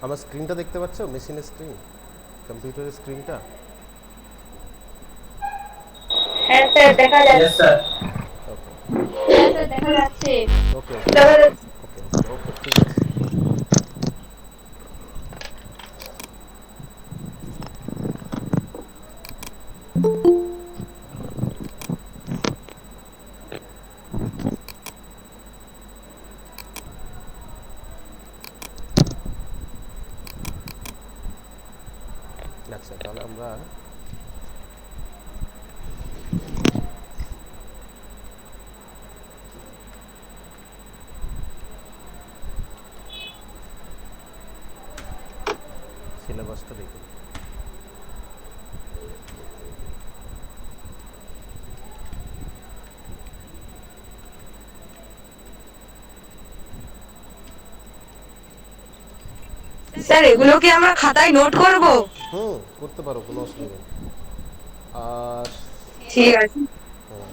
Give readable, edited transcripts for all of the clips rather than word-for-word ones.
আমার স্ক্রিনটা দেখতে পাচ্ছ, মেশিনের স্ক্রিন, কম্পিউটারের স্ক্রিনটা? হ্যাঁ স্যার দেখা Yes, যাচ্ছে। sir. ওকে হ্যাঁ স্যার দেখা যাচ্ছে। ওকে ওকে দেখা যাচ্ছে। ওকে ওকে ওকে ঠিক আছে। আচ্ছা তাহলে আমরা সিলেবাসটা দেখি। স্যার এগুলো কি আমরা খাতায় নোট করব? হুম, করতে পারো, কোনো অসুবিধা নেই। আর ঠিক আছে। হুম,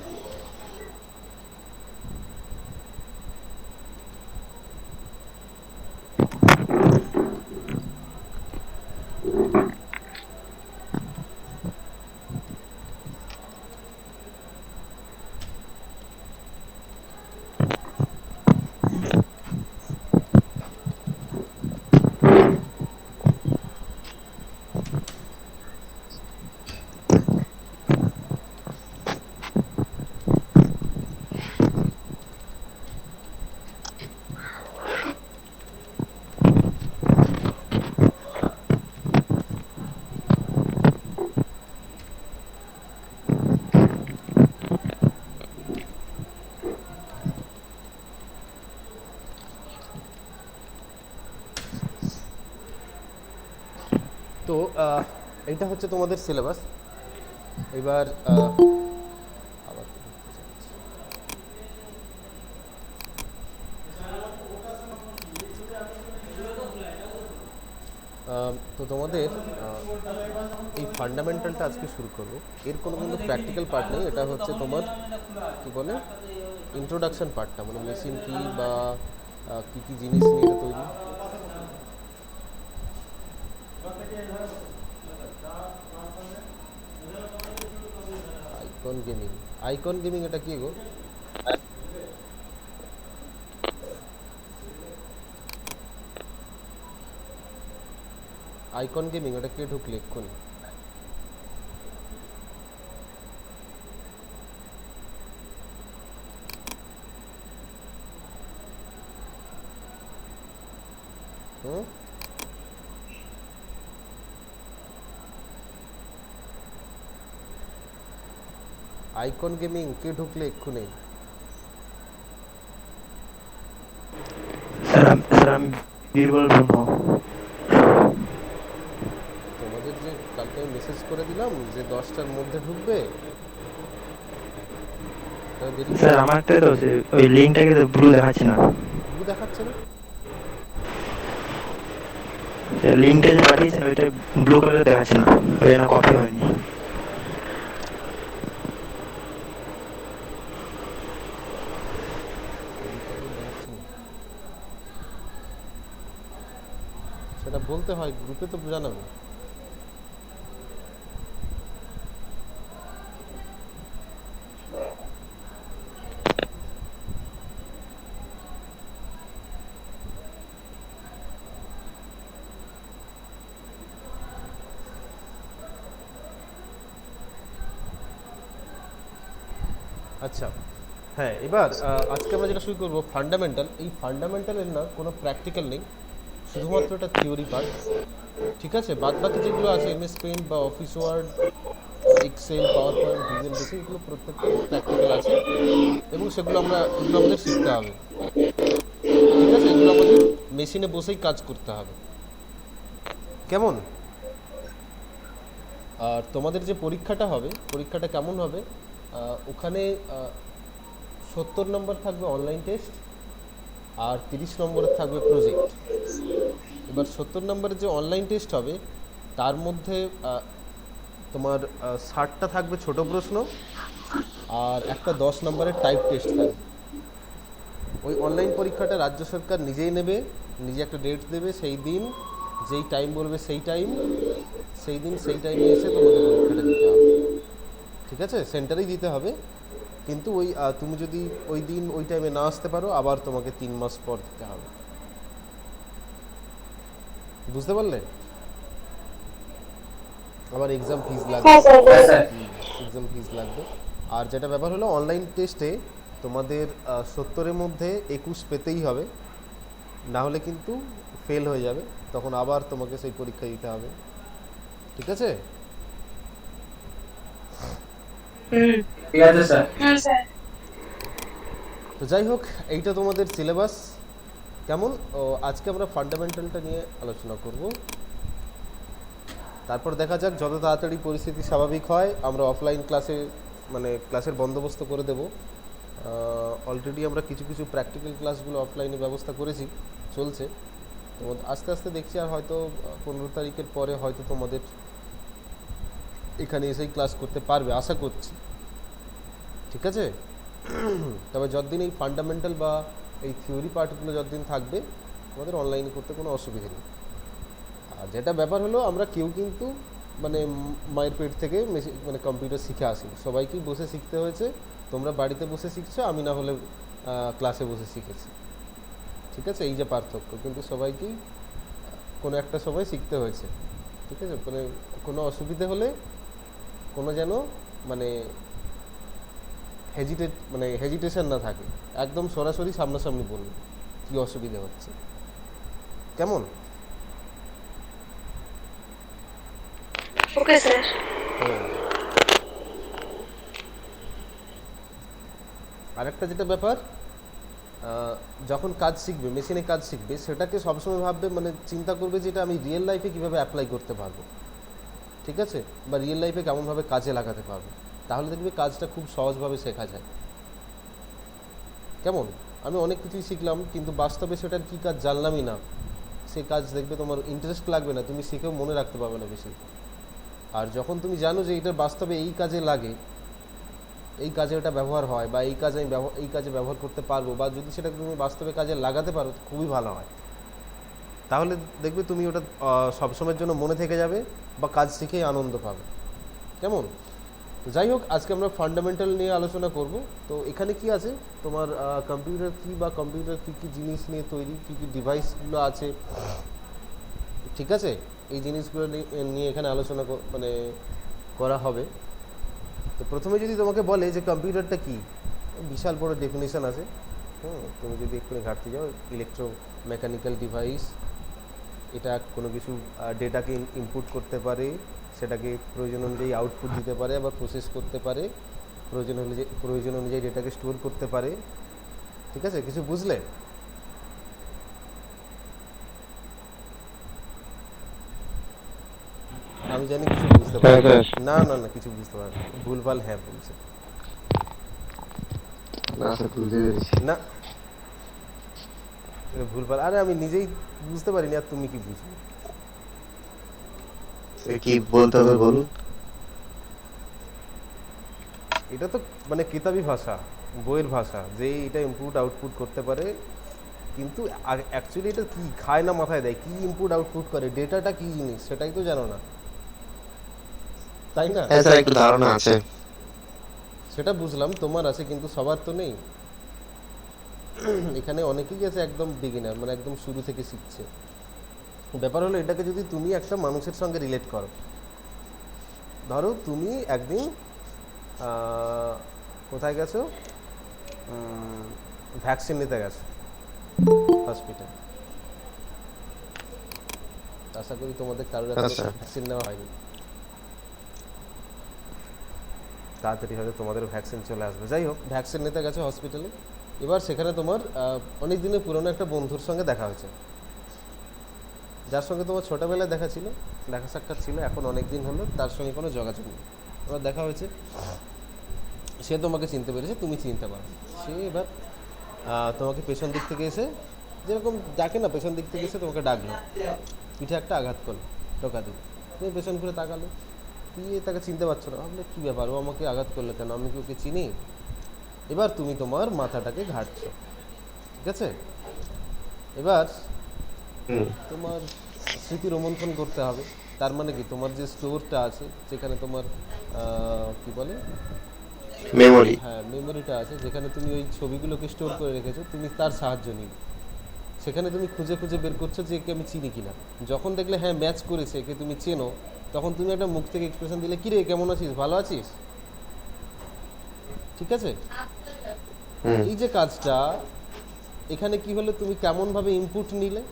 তো এইটা হচ্ছে তোমাদের সিলেবাস। এবার আবার তো তোমাদের এই ফান্ডামেন্টালটা আজকে শুরু করবো। এর কোনো কিন্তু প্র্যাকটিক্যাল পার্ট নেই, এটা হচ্ছে তোমার কী বলে ইন্ট্রোডাকশন পার্টটা, মানে মেশিন কী বা কী কী জিনিস নিয়ে এটা তৈরি। আইকন গেমিং, আইকন গেমিং এটা কি গো? আইকন গেমিং এটা কে ঢুকলে এক্ষুনি? হুম, আইকন গেমিং কে ঢুকলে এক্ষুনি? স্যার আমি বীরবল ব্রহ্ম। তোমাদের যে কালকে আমি মেসেজ করে দিলাম যে 10টার মধ্যে ঢুকবে, তা দেরি করে স্যার আমারটাই তো ওই লিঙ্কটাকে তো ব্লু দেখাচ্ছে না। ব্লু দেখাচ্ছে না? লিঙ্কটা যে পাঠিয়েছেন ওইটা ব্লু কালার দেখাচ্ছে না, ওই জন্য কপি হয়নি। লিঙ্কটা তো দেখাচ্ছে না, সেটা বলতে হয়, গ্রুপে তো জানাবে। আচ্ছা, হ্যাঁ, এবার আজকে আমরা যেটা শুরু করবো ফান্ডামেন্টাল। এই ফান্ডামেন্টালের না কোনো প্র্যাকটিক্যাল নেই, শুধুমাত্র এটা থিওরি পার্ট। ঠিক আছে, বাদ বাকি যেগুলো আছে এমএস পেইন্ট বা Office Word, Excel, PowerPoint, Visual Basic, এগুলো প্রত্যেকটারই প্র্যাকটিক্যাল আছে এবং এগুলো আমাদের শিখতে হবে। ঠিক আছে, এগুলো আমাদের মেশিনে বসেই কাজ করতে হবে, কেমন? আর তোমাদের যে পরীক্ষাটা হবে, পরীক্ষাটা কেমন হবে? ওখানে 70 নম্বর থাকবে অনলাইন টেস্ট আর 30 নম্বরের থাকবে প্রজেক্ট। এবার 70 নম্বরের যে অনলাইন টেস্ট হবে তার মধ্যে তোমার 60টা থাকবে ছোট প্রশ্ন আর একটা 10 নম্বরের টাইপ টেস্ট থাকবে। ওই অনলাইন পরীক্ষাটা রাজ্য সরকার নিজেই নেবে, নিজে একটা ডেট দেবে, সেই দিন যেই টাইম বলবে সেই টাইম, সেই দিন সেই টাইমে এসে তোমাকে পরীক্ষাটা দিতে হবে। ঠিক আছে, সেন্টারেই দিতে হবে, কিন্তু ওই তুমি যদি ওই দিন ওই টাইমে না আসতে পারো আবার তোমাকে 3 মাস পর দিতে হবে। বুঝতে পারলে? আবার এক্সাম ফিজ লাগবে, হ্যাঁ স্যার। এক্সাম ফিজ লাগবে। আর যেটা ব্যাপার হলো অনলাইন টেস্টে তোমাদের 70-এর মধ্যে 21 পেতেই হবে, না হলে কিন্তু ফেল হয়ে যাবে, তখন আবার তোমাকে সেই পরীক্ষা দিতে হবে। ঠিক আছে? ঠিক আছে স্যার। হ্যাঁ স্যার। তো যাই হোক, এইটা তোমাদের সিলেবাস। কেমন? ও আজকে আমরা ফান্ডামেন্টালটা নিয়ে আলোচনা করব, তারপর দেখা যাক যত তাড়াতাড়ি পরিস্থিতি স্বাভাবিক হয় আমরা অফলাইন ক্লাসে মানে ক্লাসের বন্দোবস্ত করে দেব। অলরেডি আমরা কিছু কিছু প্র্যাকটিক্যাল ক্লাসগুলো অফলাইনে ব্যবস্থা করেছি, চলছে। তো আস্তে আস্তে দেখছি, আর হয়তো 15 তারিখের পরে হয়তো তোমাদের এখানে এসেই ক্লাস করতে পারবে, আশা করছি। ঠিক আছে? তবে যতদিন এই ফান্ডামেন্টাল বা এই থিওরি পার্টগুলো যতদিন থাকবে আমাদের অনলাইনে করতে কোনো অসুবিধা নেই। আর যেটা ব্যাপার হলো আমরা কেউ কিন্তু মানে মায়ের পেট থেকে মানে কম্পিউটার শিখে আসি, সবাইকেই বসে শিখতে হয়েছে। তোমরা বাড়িতে বসে শিখছো, আমি না হলে ক্লাসে বসে শিখেছি। ঠিক আছে, এই যে পার্থক্য, কিন্তু সবাইকেই কোনো একটা সময় শিখতে হয়েছে। ঠিক আছে, মানে কোনো অসুবিধে হলে কোনো যেন মানে হেজিটেশন না থাকে, একদম সরাসরি সামনাসামনি বলুন কী অসুবিধা হচ্ছে। কেমন? Okay sir. আরেকটা যেটা ব্যাপার, যখন কাজ শিখবে, মেশিনে কাজ শিখবে, সেটাকে সবসময় ভাববে, মানে চিন্তা করবে যে এটা আমি রিয়েল লাইফে কীভাবে অ্যাপ্লাই করতে পারবো। ঠিক আছে, বা রিয়েল লাইফে কেমনভাবে কাজে লাগাতে পারবো, তাহলে দেখবে কাজটা খুব সহজভাবে শেখা যায়। কেমন? আমি অনেক কিছুই শিখলাম, কিন্তু বাস্তবে সেটার কী কাজ জানলামই না, সে কাজ দেখবে তোমার ইন্টারেস্ট লাগবে না, তুমি শিখেও মনে রাখতে পারবে না বেশি। আর যখন তুমি জানো যে এটা বাস্তবে এই কাজে লাগে, এই কাজে ওটা ব্যবহার হয়, বা এই কাজে আমি এই কাজে ব্যবহার করতে পারবো, বা যদি সেটা তুমি বাস্তবে কাজে লাগাতে পারো খুবই ভালো হয়। তাহলে দেখবে তুমি ওটা সবসময়ের জন্য মনে থেকে যাবে, বা কাজ শিখেই আনন্দ পাবে। কেমন? তো যাই হোক, আজকে আমরা ফান্ডামেন্টাল নিয়ে আলোচনা করব। তো এখানে কি আছে, তোমার কম্পিউটার কি, বা কম্পিউটার কী কী জিনিস নিয়ে তৈরি, কী কী ডিভাইসগুলো আছে, ঠিক আছে, এই জিনিসগুলো নিয়ে এখানে আলোচনা মানে করা হবে। তো প্রথমে যদি তোমাকে বলে যে কম্পিউটারটা কি, বিশাল বড় ডেফিনেশন আছে। তুমি যদি এক্ষুনি ঘাটতে যাও, ইলেকট্রো মেকানিক্যাল ডিভাইস, এটা কোনো কিছু ডেটাকে ইনপুট করতে পারে, সেটাকে প্রয়োজন অনুযায়ী আউটপুট দিতে পারে, আবার প্রসেস করতে পারে, প্রয়োজন অনুযায়ী ডেটাকে স্টোর করতে পারে। ঠিক আছে, কিছু বুঝলে? আমি জানি কিছু বুঝতে পারি না, না না কিছু বুঝতে পারি ভুলভাল হ্যাঁ বলছে না, ভুলভাল। আরে আমি নিজেই বুঝতে পারিনি, আর তুমি কি বুঝবে? কি বলতে হবে বলুন। এটা তো মানে কিতাবি ভাষা, বইয়ের ভাষা, যে এটা ইনপুট আউটপুট করতে পারে, কিন্তু অ্যাকচুয়ালি এটা কি খায় না মাথায় দেয়, কি ইনপুট আউটপুট করে, ডেটাটা কি জিনিস সেটাই তো জানো না, তাই না? হ্যাঁ স্যার, একটু ধারণা আছে। সেটা বুঝলাম, তোমার আছে, কিন্তু সবার তো নেই। এখানে অনেকেই আছে একদম বিগিনার, মানে একদম শুরু থেকে শিখছে। ব্যাপার হলো এটাকে যদি তুমি একটা মানুষের সঙ্গে রিলেট করো, ধরো তুমি একদিন কোথায় গেছো, ভ্যাকসিন নিতে গেছো হসপিটাল, আশা করি তোমাদের কারোর ভ্যাকসিন নেওয়া হয়নি, তাড়াতাড়ি হয়তো তোমাদের ভ্যাকসিন চলে আসবে। যাই হোক, ভ্যাকসিন নিতে গেছো হসপিটালে, এবার সেখানে তোমার অনেক দিনের পুরনো একটা বন্ধুর সঙ্গে দেখা হয়েছে, যার সঙ্গে তোমার ছোটোবেলায় দেখা সাক্ষাৎ ছিল, এখন অনেক দিন হলো তার সঙ্গে কোনো যোগাযোগ নেই, এবার দেখা হয়েছে, সে তোমাকে চিনতে পেরেছে, তুমি চিনতে পারো। সে এবার তোমাকে পেছন দিক থেকে এসে, যেরকম ডাকে না, পেছন দিক থেকে এসে তোমাকে ডাকলো, পিঠে একটা আঘাত করলো টোকা দিয়ে, তুমি পেছন ঘুরে তাকালে, তুই তাকে চিনতে পারছো না, ভাবলে কী ব্যাপার, ও আমাকে আঘাত করলো কেন, আমি কি ওকে চিনি? এবার তুমি তোমার মাথাটাকে ঘাঁটছো, ঠিক আছে? এবার তোমার স্মৃতি রোমন্থন করতে হবে। তার মানে কি, তোমার যে স্টোরটা আছে যেখানে তোমার কি বলে, মেমোরি। হ্যাঁ মেমোরিটা আছে, যেখানে তুমি ওই ছবিগুলোকে স্টোর করে রেখেছো, তুমি তার সাহায্য নিবে। সেখানে তুমি খুঁজে খুঁজে বের করছো যে একে আমি চিনি কিনা। যখন দেখলে হ্যাঁ ম্যাচ করেছে, একে তুমি চেনো, তখন তুমি একটা মুখ থেকে এক্সপ্রেশন দিলে, কিরে কেমন আছিস, ভালো আছিস, ঠিক আছে। হুম। এই যে কাজটা, এখানে কি হলো, তুমি কেমনভাবে ইনপুট নিলে,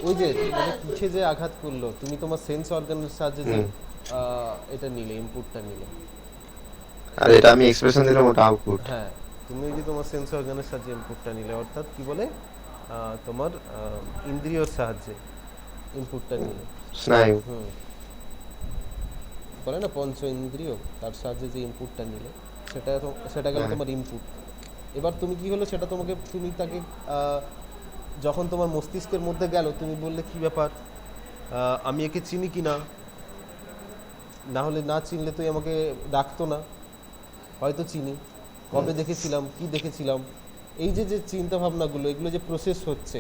ওই যে তোমাকে পিঠে যে আঘাত করলো, তুমি তোমার সেন্স অর্গানের সাহায্যে যে এটা নিলে, ইনপুটটা নিলে। আর এটা আমি এক্সপ্রেশন দিলাম, ওটা আউটপুট। হ্যাঁ, তুমি ওই যে তোমার সেন্স অর্গানের সাহায্যে ইনপুটটা নিলে, অর্থাৎ কি বলে, তোমার ইন্দ্রিয়র সাহায্যে ইনপুটটা নিলে। স্নায়ু। হুম, বলে না পঞ্চ ইন্দ্রিয়, তার সাহায্যে যে ইনপুটটা নিলে, সেটা গেল তোমার ইনপুট। এবার তুমি কি হলো, সেটা তোমাকে, তুমি তাকে যখন তোমার মস্তিষ্কের মধ্যে গেল, তুমি বললে কি ব্যাপার, আমি একে চিনি কি না, না হলে না চিনলে তুই আমাকে ডাকতো না, হয়তো চিনি, কবে দেখেছিলাম, কি দেখেছিলাম। এই যে যে চিন্তা ভাবনাগুলো, এগুলো যে প্রসেস হচ্ছে,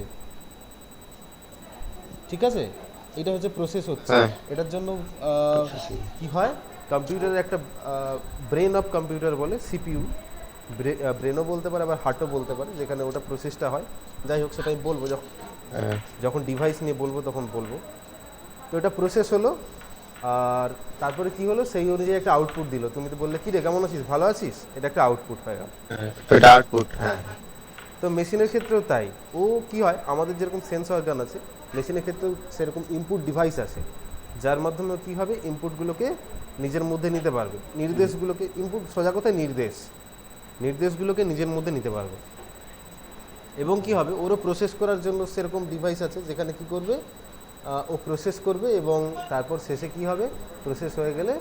ঠিক আছে, এটা হচ্ছে প্রসেস হচ্ছে। হ্যাঁ। এটার জন্য কি হয়, কম্পিউটারের একটা ব্রেন অফ কম্পিউটার বলে, সিপিইউ, ব্রেনও বলতে পারে, আবার হার্টও বলতে পারে, যেখানে ওটা প্রসেসটা হয়। যাই হোক, সেটা আমি বলবো হ্যাঁ। যখন ডিভাইস নিয়ে বলবো তখন বলবো। তো এটা প্রসেস হলো, আর তারপরে কি হলো, সেই অনুযায়ী একটা আউটপুট দিল। তুমি তো বললে কি রে কেমন আছিস, ভালো আছিস, এটা একটা আউটপুট হয়ে গেল। তো এটা আউটপুট। হ্যাঁ। তো মেশিনের ক্ষেত্রেও তাই। ও কি হয়, আমাদের যেরকম সেন্স অর্গান আছে, মেশিনের ক্ষেত্রেও সেরকম ইনপুট ডিভাইস আছে, যার মাধ্যমে কি হবে, ইনপুটগুলোকে নিজের মধ্যে নিতে পারবে, নির্দেশগুলোকে, ইনপুট সোজা কথায় নির্দেশগুলোকে নিজের মধ্যে নিতে পারবে। এবং কি হবে, ওরও প্রসেস করার জন্য সেরকম ডিভাইস আছে, যেখানে কি করবে, ও প্রসেস করবে, এবং তারপর শেষে কি হবে, প্রসেস হয়ে গেলে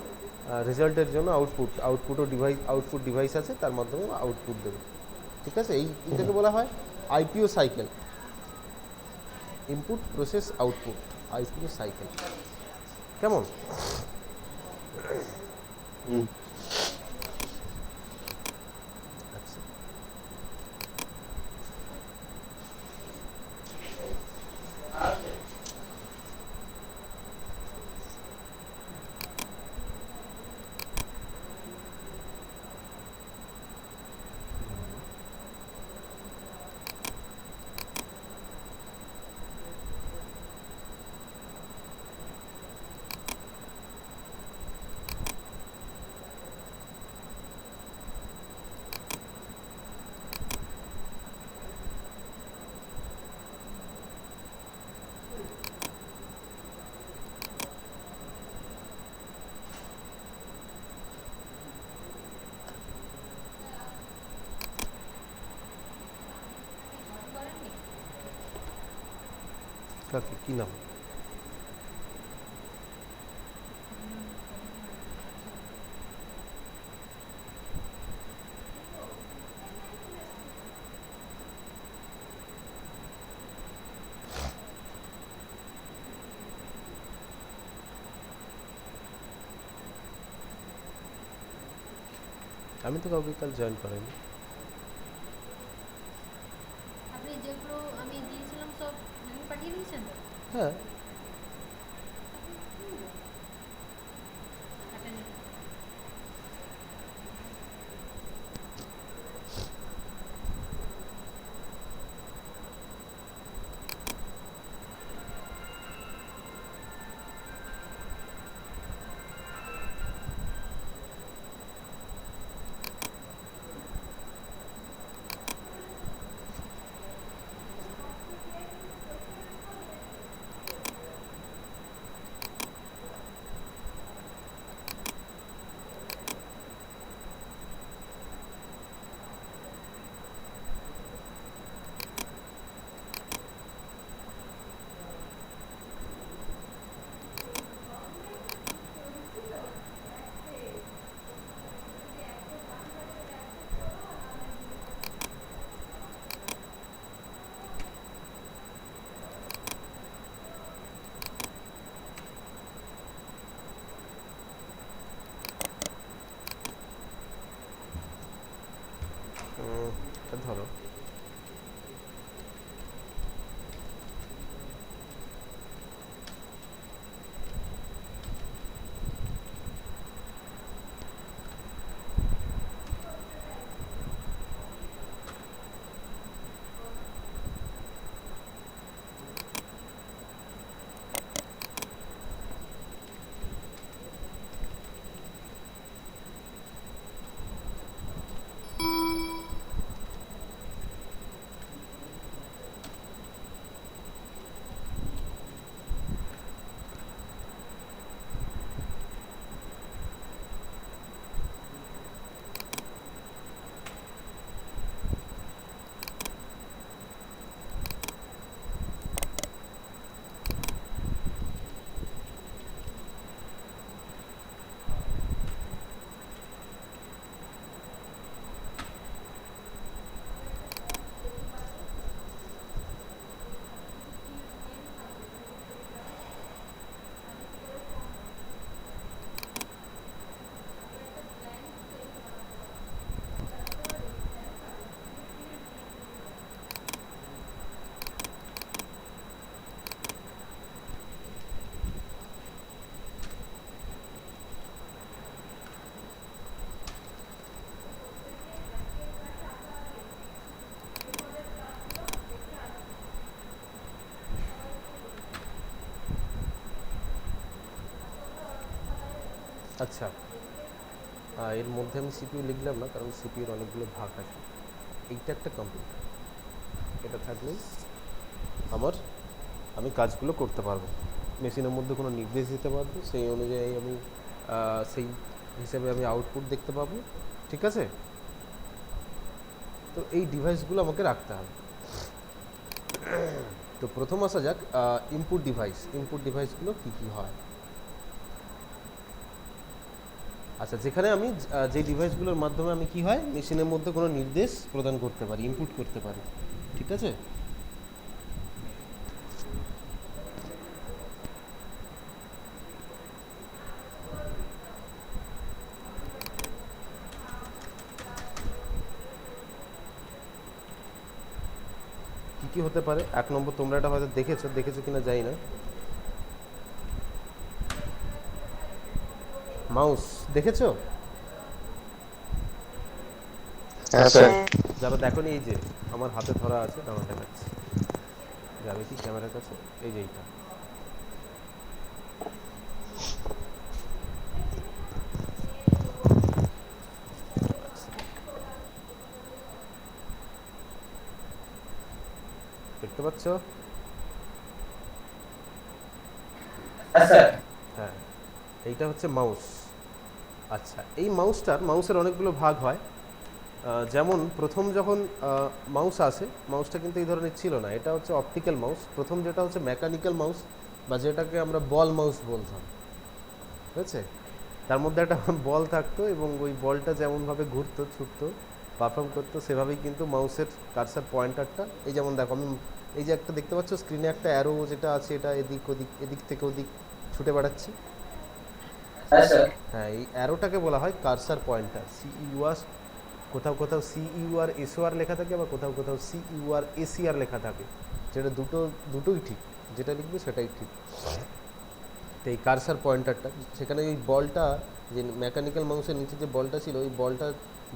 রেজাল্টের জন্য আউটপুট ডিভাইস আছে, তার মাধ্যমে আউটপুট দেবে, ঠিক আছে। এটাকে বলা হয় IPO cycle, input process output, IPO cycle. কেমন? আচ্ছা, কাকে কি নাম? আমি তো কাউকে কাল জয়েন করাইনি। আপনি যেগুলো আমি দিয়েছিলাম সব লিঙ্ক পাঠিয়ে দিয়েছেন তো? হ্যাঁ, পাঠাননি। এটা ধরো, আচ্ছা, এর মধ্যে আমি সিপিইউ লিখলাম না, কারণ সিপিইউর অনেকগুলো ভাগ আছে। এইটা একটা কম্পিউটার, এটা থাকলেই আমি কাজগুলো করতে পারবো, মেশিনের মধ্যে কোনো নির্দেশ দিতে পারবো, সেই অনুযায়ী আমি সেই হিসেবে আমি আউটপুট দেখতে পাবো। ঠিক আছে, তো এই ডিভাইসগুলো আমাকে রাখতে হবে। তো প্রথম আসা যাক ইনপুট ডিভাইসগুলো কী কী হয়। আচ্ছা, যেখানে আমি যে ডিভাইসগুলোর মাধ্যমে আমি কি হয় মেশিনের মধ্যে কোনো নির্দেশ প্রদান করতে পারি, ইনপুট করতে পারি। ঠিক আছে, কী কী হতে পারে? 1 নম্বর, তোমরা এটা হয়তো দেখেছো কিনা জানি না, মাউস দেখেছো? হ্যাঁ স্যার। যারা দেখোনি, এই যে আমার হাতে ধরা আছে, আমার দেখাচ্ছি, যাবে কি ক্যামেরার কাছে, এই যে এইটা, দেখতে পাচ্ছ? হ্যাঁ স্যার। হ্যাঁ, এইটা হচ্ছে মাউস। আচ্ছা, এই মাউসের অনেকগুলো ভাগ হয়। যেমন প্রথম যখন মাউস আসে, মাউসটা কিন্তু এই ধরনের ছিল না, এটা হচ্ছে অপটিক্যাল মাউস। প্রথম যেটা হচ্ছে মেকানিক্যাল মাউস, বা যেটাকে আমরা বল মাউস বলতাম, ঠিক আছে? তার মধ্যে একটা বল থাকতো এবং ওই বলটা যেমনভাবে ঘুরতো, ছুটতো, পারফর্ম করতো, সেভাবেই কিন্তু মাউসের কার্সার পয়েন্টারটা, এই যেমন দেখো আমি এই যে একটা দেখতে পাচ্ছ স্ক্রিনে একটা অ্যারো যেটা আছে, এটা এদিক থেকে ওদিক ছুটে বেড়াচ্ছে। হ্যাঁ স্যার। হ্যাঁ, এই অ্যারোটাকে বলা হয় কার্সার পয়েন্টার। সিইউআর, কোথাও সিইউআর এসওআর লেখা থাকে, আবার কোথাও সিইউআর এসিআর লেখা থাকে, যেটা দুটোই ঠিক, যেটা লিখবে সেটাই ঠিক। তো এই কার্সার পয়েন্টারটা, সেখানে ওই বলটা, যে মেকানিক্যাল মাউসের নিচে যে বলটা ছিল, ওই বলটা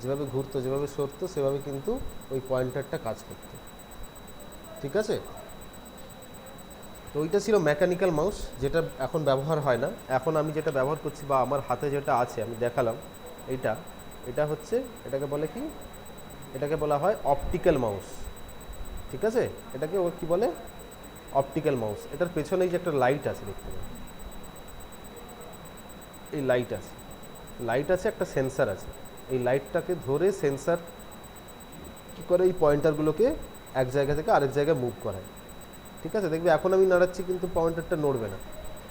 যেভাবে ঘুরতো, যেভাবে সরতো, সেভাবে কিন্তু ওই পয়েন্টারটা কাজ করতো। ঠিক আছে, তো ওইটা ছিল মেকানিক্যাল মাউস, যেটা এখন ব্যবহার হয় না। এখন আমি যেটা ব্যবহার করছি, বা আমার হাতে যেটা আছে আমি দেখালাম, এটা হচ্ছে, এটাকে বলে কি, এটাকে বলা হয় অপটিক্যাল মাউস। ঠিক আছে, এটাকে ও কি বলে, অপটিক্যাল মাউস। এটার পেছনেই যে একটা লাইট আছে, দেখতে পাবেন এই লাইট আছে, একটা সেন্সার আছে। এই লাইটটাকে ধরে সেন্সার কী করে, এই পয়েন্টারগুলোকে এক জায়গা থেকে আরেক জায়গায় মুভ করায়। ঠিক আছে, দেখবে এখন আমি নাড়াচ্ছি কিন্তু পয়েন্টারটা নড়বে না।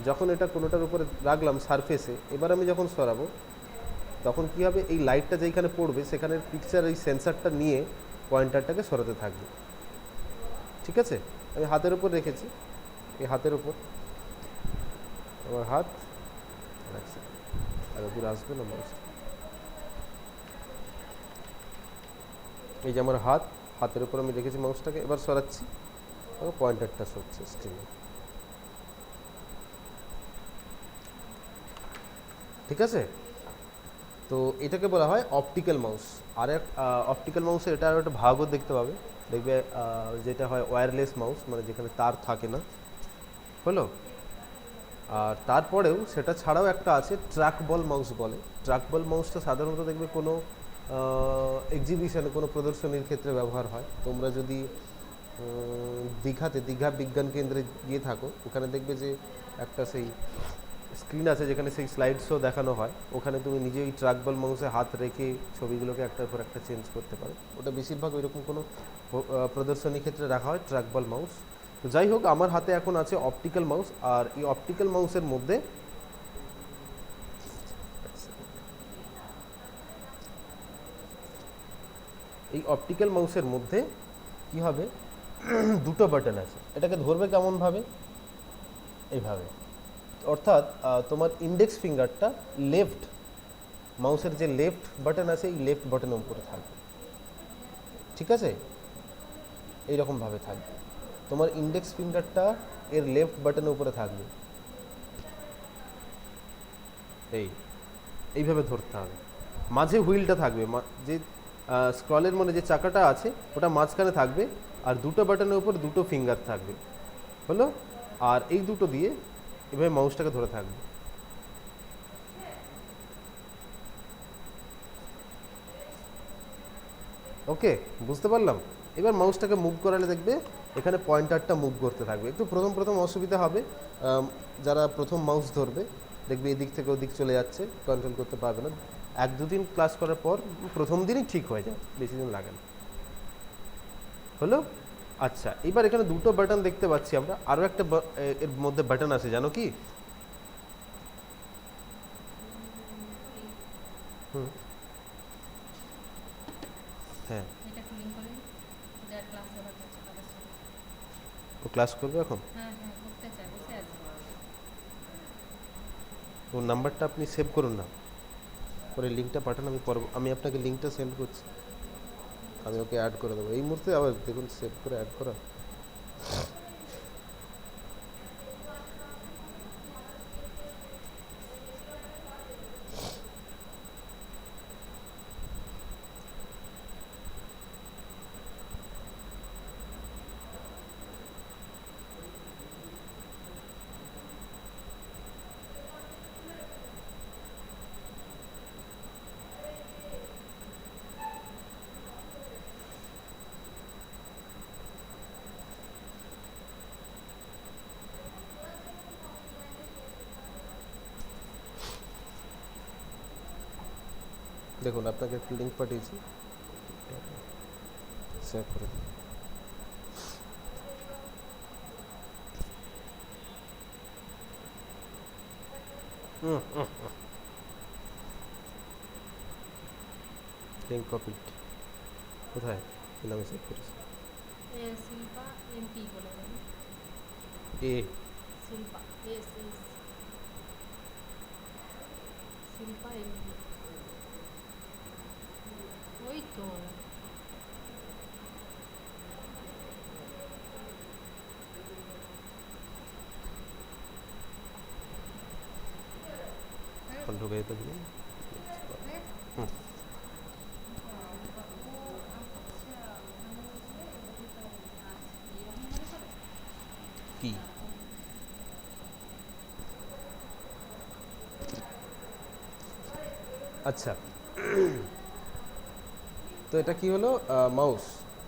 যখন এটা কোনোটার উপরে রাখলাম সারফেসে, এবার আমি যখন সরাবো, তখন কী হবে, এই লাইটটা যেইখানে পড়বে সেখানের পিকচার এই সেন্সারটা নিয়ে পয়েন্টারটাকে সরাতে থাকবে। ঠিক আছে, আমি হাতের উপর রেখেছি, এই হাতের উপর আমার হাত, আর দূর আসবে না মাউস, এই যে আমার হাতের উপর আমি রেখেছি মাউসটাকে, এবার সরাচ্ছি, পয়েন্টারটা সরছে স্ক্রিনে। ঠিক আছে, তো এটাকে বলা হয় অপটিক্যাল মাউস। আর এক অপটিক্যাল মাউসের এটা আরও একটা ভাগও দেখবে যেটা হয় ওয়্যারলেস মাউস, মানে যেখানে তার থাকে না, হলো। আর তারপরেও সেটা ছাড়াও একটা আছে ট্র্যাক বল মাউস বলে। ট্র্যাক বল মাউসটা সাধারণত দেখবে কোনো এক্সিবিশনে, কোনো প্রদর্শনীর ক্ষেত্রে ব্যবহার হয়। তোমরা যদি দীঘা বিজ্ঞান কেন্দ্রে গিয়ে থাকো, ওখানে দেখবে যে একটা সেই স্ক্রিন আছে যেখানে সেই স্লাইড শো দেখানো হয়, ওখানে তুমি নিজে ওই ট্র্যাক বল মাউসে হাত রেখে ছবিগুলোকে একটার পর একটা চেঞ্জ করতে পারো। ওটা বেশিরভাগ ওইরকম কোনো প্রদর্শনী ক্ষেত্রে রাখা হয় ট্র্যাক বল মাউস। তো যাই হোক, আমার হাতে এখন আছে অপটিক্যাল মাউস। আর এই অপটিক্যাল মাউসের মধ্যে কি হবে, দুটো বাটন আছে। এটাকে ধরবে কেমনভাবে, এইভাবে, অর্থাৎ তোমার ইন্ডেক্স ফিঙ্গারটা লেফট, মাউসের যে লেফট বাটন আছে, এই লেফট বাটনের উপরে থাকবে। ঠিক আছে, এইরকমভাবে থাকবে, তোমার ইন্ডেক্স ফিঙ্গারটা এর লেফট বাটনের উপরে থাকবে, এইভাবে ধরতে হবে। মাঝে হুইলটা থাকবে, যে স্ক্রলের মানে যে চাকাটা আছে ওটা মাঝখানে থাকবে, আর দুটো বাটনের উপর দুটো ফিঙ্গার থাকবে, হলো। আর এই দুটো দিয়ে এভাবে মাউসটাকে ধরে থাকবে। ওকে, বুঝতে পারলাম। এবার মাউসটাকে মুভ করালে দেখবে এখানে পয়েন্টারটা মুভ করতে থাকবে। একটু প্রথম প্রথম অসুবিধা হবে, যারা প্রথম মাউস ধরবে দেখবে এদিক থেকে ওদিক চলে যাচ্ছে, কন্ট্রোল করতে পারবে না। 1-2 দিন ক্লাস করার পর প্রথম দিনই ঠিক হয়ে যায়, বেশি দিন লাগে না। হলো? আচ্ছা, এবার এখানে দুটো বাটন দেখতে পাচ্ছি আমরা, আরও একটা এর মধ্যে বাটন আছে, জানো কি? হুম, হ্যাঁ, এটা একটু লিঙ্ক করে যার ক্লাস দেওয়ার আছে তাদের সাথে। ও ক্লাস করবে এখন। হ্যাঁ হ্যাঁ করতে চাই, বসে আছে। ওর নাম্বারটা আপনি সেভ করুন না, পরে লিঙ্কটা পাঠান, আমি আপনাকে লিঙ্কটা সেন্ড করছি, আমি ওকে অ্যাড করে দেবো এই মুহূর্তে। আবার দেখুন সেভ করে অ্যাড করা। দেখুন আপনাকে একটু লিঙ্ক পাঠিয়েছি, সেভ করে দিন। লিঙ্ক কপিড কোথায়? আমি সেভ করেছি। শিল্পা এমপি বলে দেন। এ Shilpa S S Shilpa MP, ওই তো। এখন ঢুকে যেতে দিন। হুম, কি আচ্ছা, তো এটা কি হলো? মাউস,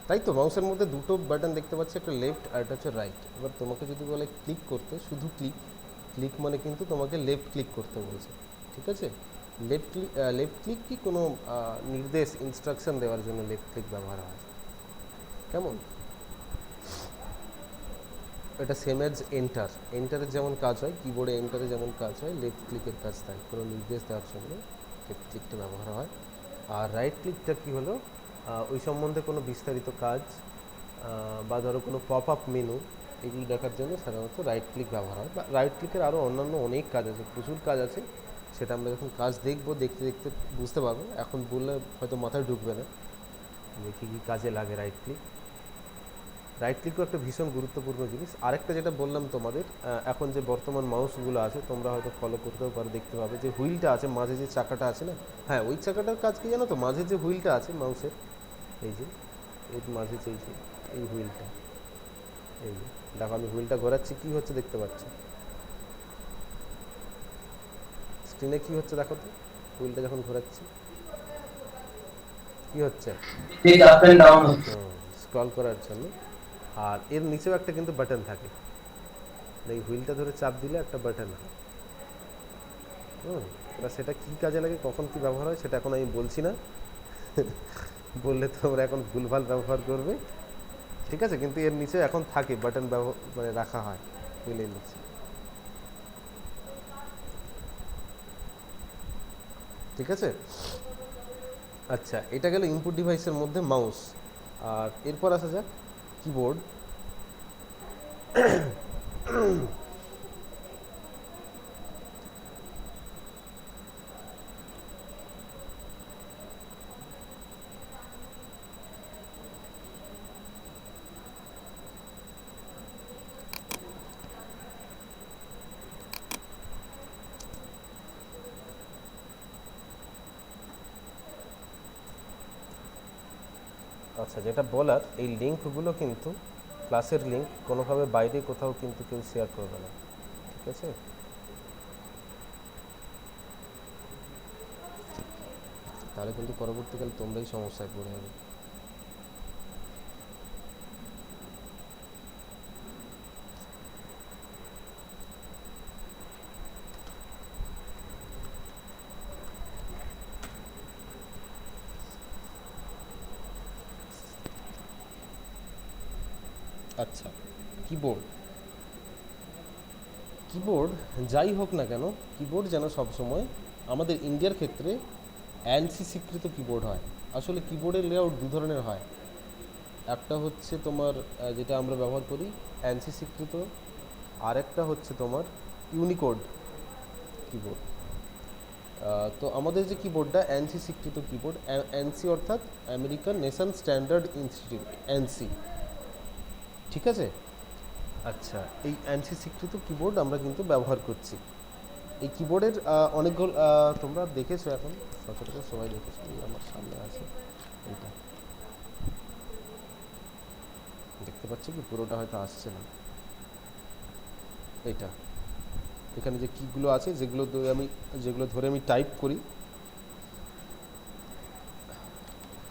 তাই তো? মাউসের মধ্যে দুটো বাটন দেখতে পাচ্ছি, একটা লেফট আর একটা হচ্ছে রাইট। এবার তোমাকে যদি বলে ক্লিক করতে, শুধু ক্লিক, ক্লিক মানে কিন্তু তোমাকে লেফট ক্লিক করতে বলছে, ঠিক আছে? লেফট ক্লিক কি কোনো নির্দেশ, ইনস্ট্রাকশন দেওয়ার জন্য লেফট ক্লিক ব্যবহার হয়, কেমন? এটা সেম অ্যাজ এন্টার। এন্টারের যেমন কাজ হয়, কিবোর্ডে এন্টারে যেমন কাজ হয়, লেফট ক্লিকের কাজ তাই, কোনো নির্দেশ দেওয়ার জন্য লেফট ক্লিকটা ব্যবহার হয়। আর রাইট ক্লিকটা কি হলো? ওই সম্বন্ধে কোনো বিস্তারিত কাজ বা ধরো কোনো পপ আপ মেনু, এগুলি দেখার জন্য সাধারণত রাইট ক্লিক ব্যবহার হয়। বা রাইট ক্লিকের আরও অন্যান্য অনেক কাজ আছে, প্রচুর কাজ আছে, সেটা আমরা যখন কাজ দেখবো, দেখতে দেখতে বুঝতে পারবো। এখন বললে হয়তো মাথায় ঢুকবে না যে কী কী কাজে লাগে রাইট ক্লিক। রাইট ক্লিকও একটা ভীষণ গুরুত্বপূর্ণ জিনিস। আরেকটা যেটা বললাম তোমাদের, এখন যে বর্তমান মাউসগুলো আছে তোমরা হয়তো ফলো করতেও পারো, দেখতে পাবে যে হুইলটা আছে, মাঝে যে চাকাটা আছে না, হ্যাঁ ওই চাকাটার কাজ কি জানো তো? মাঝে যে হুইলটা আছে মাউসের, এই যে এর মাঝে যে এই হুইলটা, এই যে দেখো আমি হুইলটা ঘোরাচ্ছি, কী হচ্ছে দেখতে পাচ্ছি স্ক্রিনে? কী হচ্ছে দেখো তো, হুইলটা যখন ঘোরাচ্ছি কী হচ্ছে? ঠিক আপ এন্ড ডাউন হচ্ছে। স্ক্রল করার জন্য। আর এর নিচেও একটা কিন্তু বাটন থাকে, এই হুইলটা ধরে চাপ দিলে একটা বাটন হয়। এবার সেটা কী কাজে লাগে, কখন কী ব্যবহার হয় সেটা এখন আমি বলছি না, বললে তোমরা এখন ভুলভাল ব্যবহার করবে, ঠিক আছে? কিন্তু এর নিচে এখন থাকে বাটন, মানে রাখা হয় হুইলের নিচে, ঠিক আছে? আচ্ছা, এটা গেল ইনপুট ডিভাইসের মধ্যে মাউস। আর এরপর আসা যাক কিবোর্ড। আচ্ছা, যেটা বলার, এই লিঙ্কগুলো কিন্তু ক্লাসের লিঙ্ক, কোনোভাবে বাইরে কোথাও কিন্তু কেউ শেয়ার করবে না, ঠিক আছে? তাহলে কিন্তু পরবর্তীকালে তোমরাই সমস্যায় পড়ে যাবে। আচ্ছা, কিবোর্ড কিবোর্ড যাই হোক না কেন, কিবোর্ড যেন সবসময় আমাদের ইন্ডিয়ার ক্ষেত্রে অ্যানসি স্বীকৃত কিবোর্ড হয়। আসলে কিবোর্ডের লেআউট দু ধরনের হয়। একটা হচ্ছে তোমার যেটা আমরা ব্যবহার করি অ্যানসি স্বীকৃত, আর একটা হচ্ছে তোমার ইউনিকোড কিবোর্ড। তো আমাদের যে কিবোর্ডটা অ্যানসি স্বীকৃত কিবোর্ড, অ্যানসি অর্থাৎ আমেরিকান নেশন স্ট্যান্ডার্ড ইনস্টিটিউট, অ্যানসি, ঠিক আছে। আচ্ছা, এই অ্যানসি স্বীকৃত কিবোর্ড আমরা কিন্তু ব্যবহার করছি। এই কিবোর্ডের অনেকগুলো তোমরা দেখেছো, এখন সচরাচর সবাই দেখেছো, এই আমার সামনে আছে এইটা, দেখতে পাচ্ছি কি, পুরোটা হয়তো আসছে না। এইটা এখানে যে কিগুলো আছে, যেগুলো ধরে আমি টাইপ করি,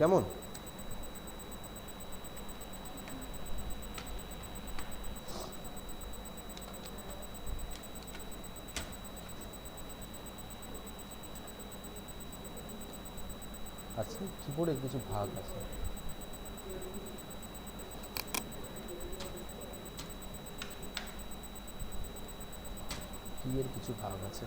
কেমন? আচ্ছা, কিবোর্ডের কিছু ভাগ আছে। কিয়ের কিছু ভাগ আছে।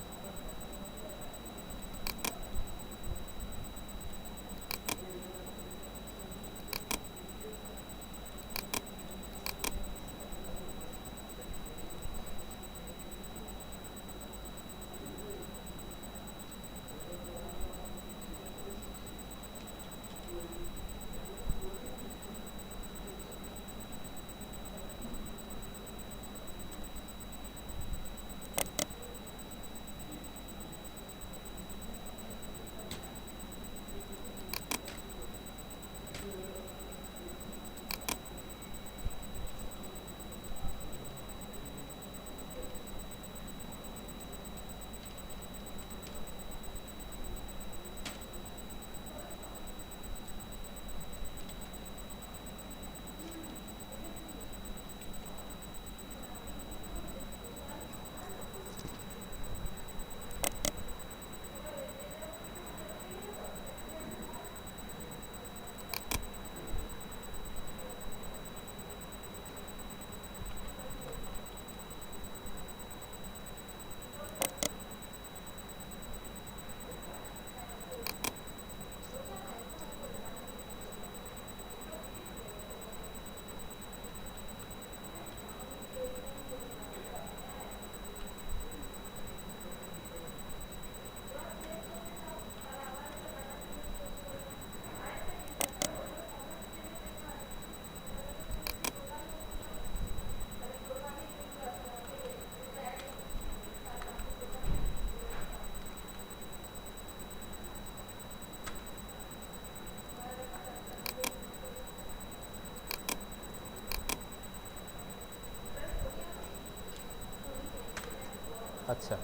আচ্ছা,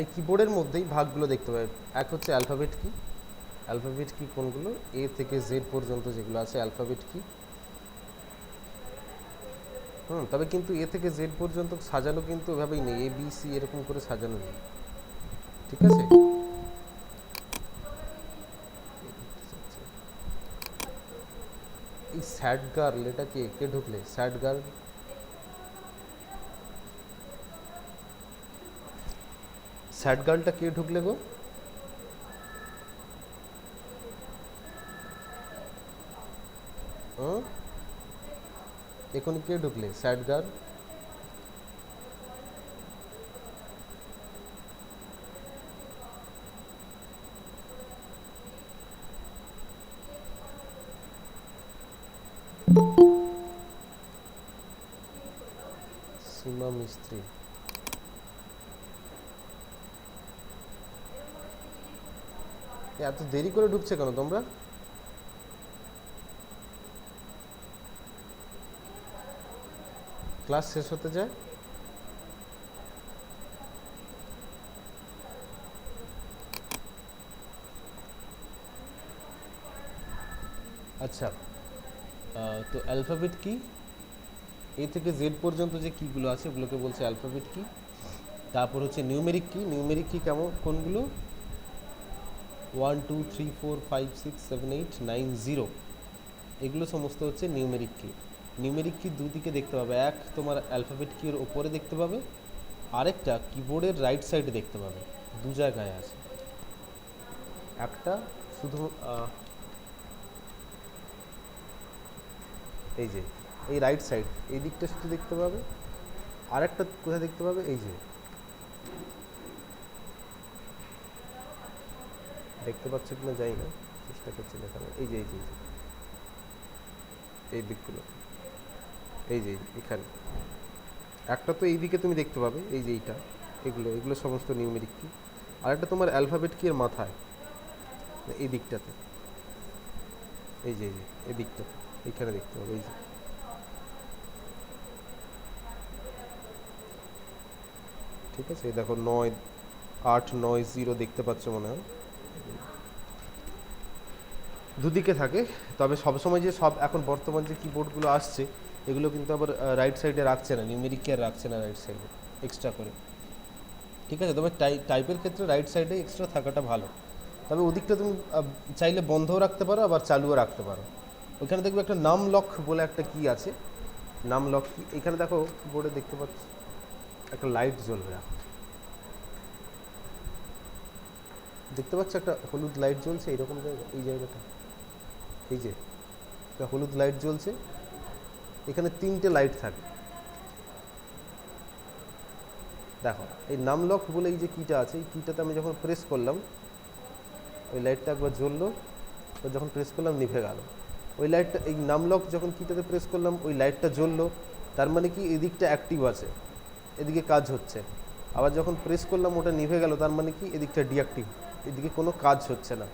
এই কিবোর্ডের মধ্যেই ভাগগুলো দেখতে পাবে। এক হচ্ছে অ্যালফাবেট কি। অ্যালফাবেট কি কোনগুলো? এ থেকে জেড পর্যন্ত যেগুলো আছে অ্যালফাবেট কি। তবে কিন্তু এ থেকে জেড পর্যন্ত সাজানো কিন্তু এভাবেই নেই, এ বি সি এরকম করে সাজানো নেই, ঠিক আছে। এই স্যাড গার্ল, এটা কে ঢুকলে? স্যাড গার্ল, স্যাড গার্লটা কে ঢুকলে গো? এখনই কে ঢুকলে স্যাড গার্ল? সীমা মিস্ত্রি। এত দেরি করে ঢুকছে কেন তোমরা? ক্লাস শেষ হতে যায়। আচ্ছা, তো অ্যালফাবেট কি, এ থেকে জেড পর্যন্ত যে কিগুলো আছে ওগুলোকে বলছে অ্যালফাবেট কি। তারপর হচ্ছে নিউমেরিক কি। নিউমেরিক কি কেমন, কোনগুলো? 1 2 3 4 5 6 7 8 9 0, এগুলো সমস্ত হচ্ছে নিউমেরিক কি। নিউমেরিক কি দুদিকে দেখতে পাবে, এক তোমার অ্যালফাবেট কি এর ওপরে দেখতে পাবে, আরেকটা কিবোর্ডের রাইট সাইডে দেখতে পাবে, দু জায়গায় আছে। একটা শুধু এই যে এই রাইট সাইড এই দিকটা শুধু দেখতে পাবে, আরেকটা কোথায় দেখতে পাবে, এই যে দেখতে পাচ্ছ কিনা যাই না, চেষ্টা করছি দেখানো, এই যে এই যে এই দিকগুলো, এই যে এখানে একটা তো এই দিকে তুমি দেখতে পাবে, এই যে এইটা, এগুলো এগুলো সমস্ত নিউমেরিক কি। আরেকটা তোমার অ্যালফাবেট কি এর মাথায় এই দিকটাতে, এই যে এই দিকটাতে এইখানে দেখতে পাবে, এই যে ঠিক আছে। দেখো 9 8 9 0 দেখতে পাচ্ছ মনে হয়, দুদিকে থাকে। তবে সবসময় যে সব এখন বর্তমান যে কিবোর্ডগুলো আসছে এগুলো কিন্তু আবার রাইট সাইডে রাখছে না, নিউমেরিক কি আর রাখছে না রাইট সাইডে এক্সট্রা করে, ঠিক আছে। তবে টাইপের ক্ষেত্রে রাইট সাইডে এক্সট্রা থাকাটা ভালো। তবে ওদিকটা তুমি চাইলে বন্ধও রাখতে পারো আবার চালুও রাখতে পারো। ওইখানে দেখবে একটা নাম লক বলে একটা কি আছে, নাম লক কি, এখানে দেখো কিবোর্ডে দেখতে পাচ্ছ একটা লাইট জ্বলবে, দেখতে পাচ্ছ একটা হলুদ লাইট জ্বলছে এইরকম জায়গা, এই জায়গাটা, এই যে একটা হলুদ লাইট জ্বলছে, এখানে 3টে লাইট থাকে। দেখো এই নাম লক বলে এই যে কিটা আছে, এই কিটাতে আমি যখন প্রেস করলাম ওই লাইটটা একবার জ্বললো, তো যখন প্রেস করলাম নিভে গেল। ওই লাইটটা, এই নাম লক যখন কিটাতে প্রেস করলাম ওই লাইটটা জ্বললো, তার মানে কি এদিকটা অ্যাক্টিভ আছে, এদিকে কাজ হচ্ছে। আবার যখন প্রেস করলাম ওটা নিভে গেল, তার মানে কি এদিকটা ডিঅ্যাক্টিভ, এদিকে কোনো কাজ হচ্ছে না,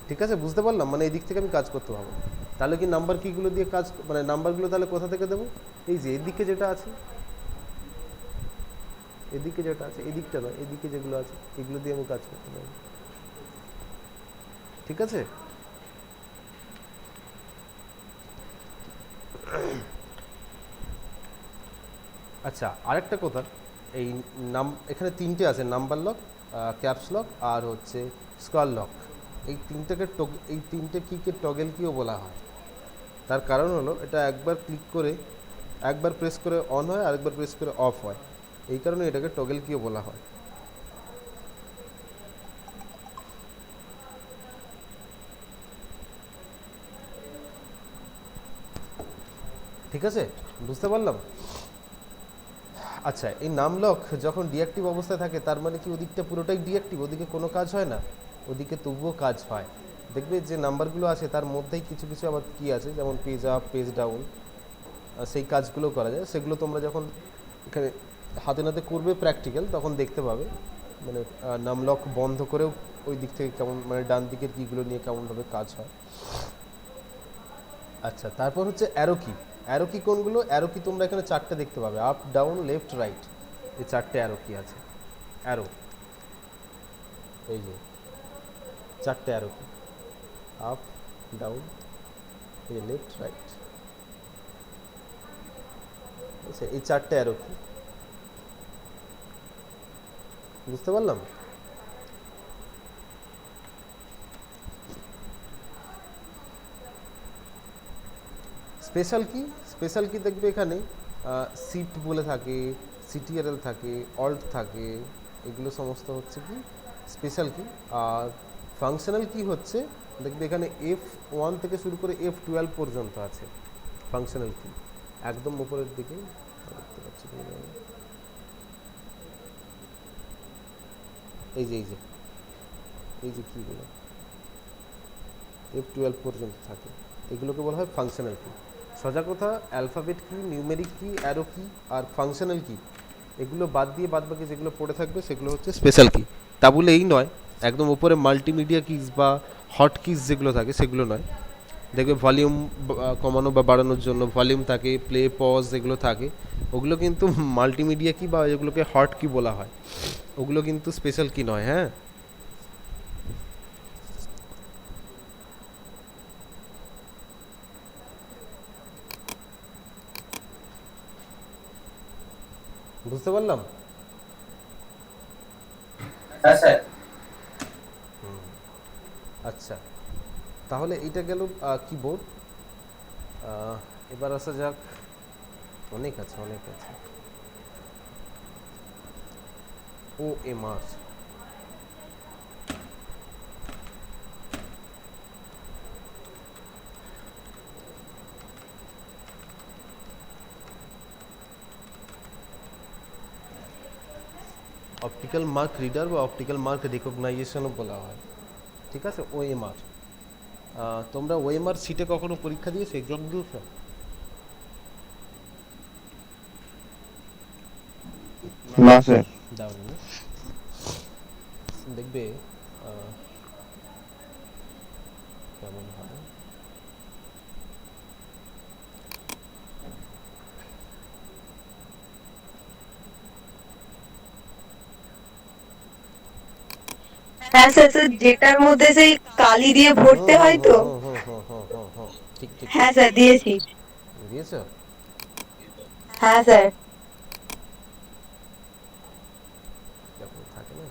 ঠিক আছে। বুঝতে পারলাম, মানে এই দিক থেকে আমি কাজ করতে পারবো। তাহলে কি নাম্বার কিগুলো দিয়ে কাজ, মানে নাম্বারগুলো তাহলে কোথা থেকে দেবো, এই যে এদিকে যেটা আছে, এদিকে যেটা আছে, এদিকটা নয়, এদিকে যেগুলো আছে এগুলো দিয়ে আমি কাজ করতে পারবো, ঠিক আছে। আচ্ছা আরেকটা কথা, এই নাম এখানে 3টে আছে, নাম্বার লক, ক্যাপস লক আর হচ্ছে স্ক্রল লক। এই তিনটাকে এই 3টে কিকে টগেল কিও বলা হয়। তার কারণ হলো এটা একবার ক্লিক করে একবার প্রেস করে অন হয়, আরেকবার প্রেস করে অফ হয়, এই কারণে এটাকে টগেল কিও বলা হয়। ঠিক আছে, বুঝতে পারলাম। আচ্ছা এই নাম লক যখন ডিঅ্যাক্টিভ অবস্থায় থাকে তার মানে কি ওদিকটা পুরোটাই ডিঅ্যাক্টিভ, ওদিকে কোনো কাজ হয় না, ওদিকে তবুও কাজ হয়। দেখবে যে নাম্বারগুলো আছে তার মধ্যেই কিছু কিছু আবার কি আছে, যেমন পেজ আপ পেজ ডাউন, সেই কাজগুলো করা যায়। সেগুলো তোমরা যখন এখানে হাতে নাতে করবে প্র্যাকটিক্যাল তখন দেখতে পাবে, মানে নাম লক বন্ধ করেও ওই দিক থেকে কেমন, মানে ডান দিকের কিগুলো নিয়ে কেমনভাবে কাজ হয়। আচ্ছা তারপর হচ্ছে অ্যারো কি। অ্যারো কি কোনগুলো, অ্যারো কি তোমরা এখানে 4টে দেখতে পাবে, আপ ডাউন লেফট রাইট, এই 4টে অ্যারো কি আছে, অ্যারো, এই যে 4টে অ্যারো কি, আপ ডাউন, এই যে লেফট রাইট, আচ্ছা এই 4টে অ্যারো কি, বুঝতে পারলাম। স্পেশাল কি, স্পেশাল কি দেখবে এখানে সিট বলে থাকে, সিটিআরএল থাকে, অল্ট থাকে, এগুলো সমস্ত হচ্ছে কি স্পেশাল কি। আর ফাংশনাল কি হচ্ছে দেখবে এখানে F1 থেকে শুরু করে F12 পর্যন্ত আছে ফাংশনাল কি, একদম উপরের দিকে দেখতে পাচ্ছি, এই যে এই যে এই যে কিগুলো F12 পর্যন্ত থাকে, এগুলোকে বলা হয় ফাংশনাল কি। সোজা কথা অ্যালফাবেট কি, নিউমেরিক কি, অ্যারো কি আর ফাংশনাল কি, এগুলো বাদ দিয়ে বাদবাকি যেগুলো পড়ে থাকবে সেগুলো হচ্ছে স্পেশাল কি। তা বলে এই নয় একদম উপরে মাল্টিমিডিয়া কিজ বা হট কিজ যেগুলো থাকে সেগুলো নয়। দেখবে ভলিউম কমানো বা বাড়ানোর জন্য ভলিউম থাকে, প্লে পজ যেগুলো থাকে ওগুলো কিন্তু মাল্টিমিডিয়া কি বা এগুলোকে হট কি বলা হয়, ওগুলো কিন্তু স্পেশাল কি নয়, হ্যাঁ। বুঝতে পারলাম। হ্যাঁ স্যার। আচ্ছা তাহলে এইটা গেল কিবোর্ড। এবার আসা যাক, অনেক আছে অনেক আছে। ও M R, optical mark reader বা অপটিক্যাল মার্ক রিকগনাইজেশনও বলা হয়। ঠিক আছে, ওএমআর। তোমরা ওএমআর সিটে কখনো পরীক্ষা দিয়েছো, এক্সাম দিয়েছো? না স্যার। দাওনি না? দেখবে কেমন হয়। হ্যাঁ স্যার, স্যার যেটার মধ্যে সেই কালি দিয়ে ভরতে হয় তো। ঠিক ঠিক হ্যাঁ স্যার, দিয়েছি। দিয়েছো? হ্যাঁ স্যার। এরকম থাকে না?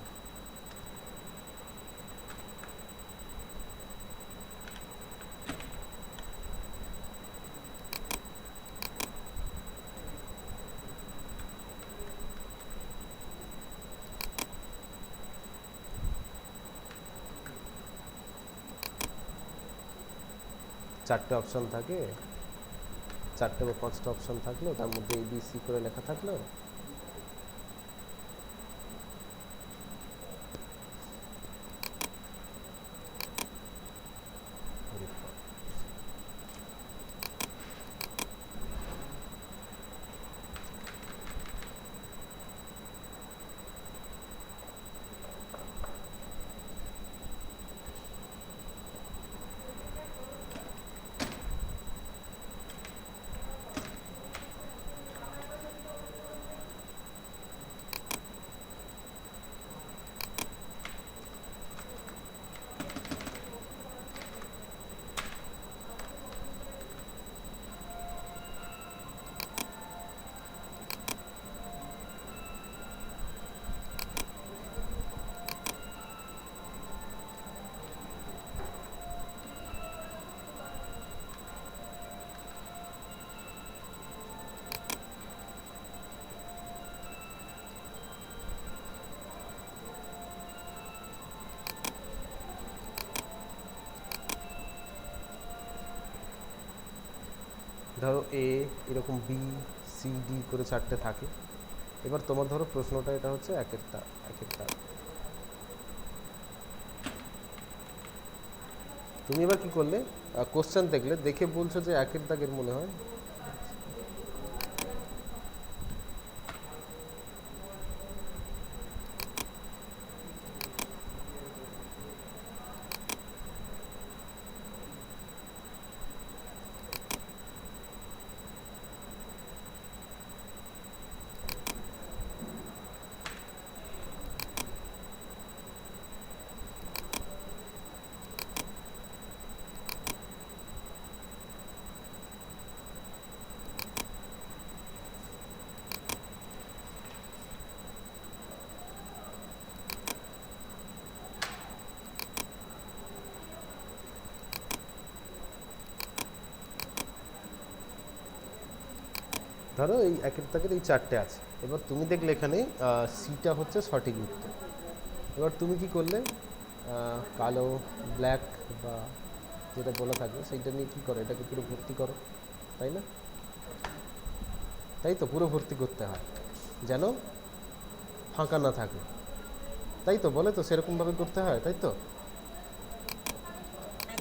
চারটে অপশন থাকে, চারটে বা পাঁচটা অপশন থাকলো, তার মধ্যে ABC করে লেখা থাকলো, ধরো A, এরকম B, C, D করে চারটে থাকে। এবার তোমার ধরো প্রশ্নটা এটা হচ্ছে একের তার, একের তার। তুমি এবার কি করলে, কোশ্চেন দেখলে, দেখে বলছো যে একের দাগের মনে হয়। ধরো এই একের দাগের এই চারটে আছে। এবার তুমি দেখলে এখানে সিটা হচ্ছে সঠিক উত্তর। এবার তুমি কি করলে, কালো, ব্ল্যাক বা যেটা বলা থাকে সেইটা নিয়ে কী করো, এটাকে পুরো ভর্তি করো, তাই না? তাই তো, পুরো ভর্তি করতে হয় যেন ফাঁকা না থাকে, তাই তো? বলে তো সেরকমভাবে করতে হয়, তাই তো?